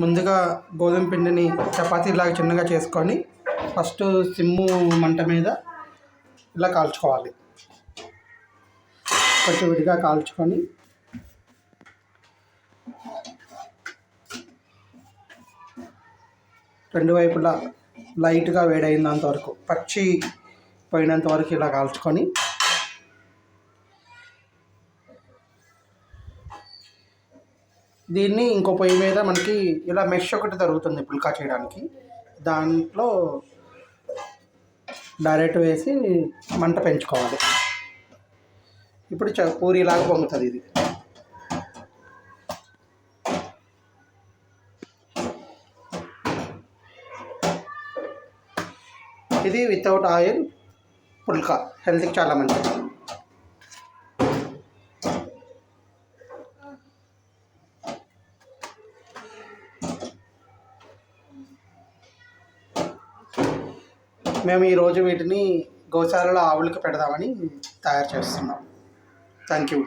ముందుగా గోధుమ పిండిని చపాతీలాగా చిన్నగా చేసుకొని ఫస్ట్ సిమ్ము మంట మీద ఇలా కాల్చుకోవాలి. కొంచెం విడిగా కాల్చుకొని రెండు వైపులా లైట్గా వేడైనంత వరకు, పచ్చి పోయినంత వరకు ఇలా కాల్చుకొని దీన్ని ఇంకో పొయ్యి మీద మనకి ఇలా మెష్ ఒకటి దొరుకుతుంది పుల్కా చేయడానికి, దాంట్లో డైరెక్ట్ వేసి మంట పెంచుకోవాలి. ఇప్పుడు పూరీలాగా పొంగుతుంది ఇది. ఇది వితౌట్ ఆయిల్ పుల్కా, హెల్త్కి చాలా మంచిది. మేము ఈరోజు వీటిని గోశాలలో ఆవులకి పెడదామని తయారు చేస్తున్నాం. Thank you.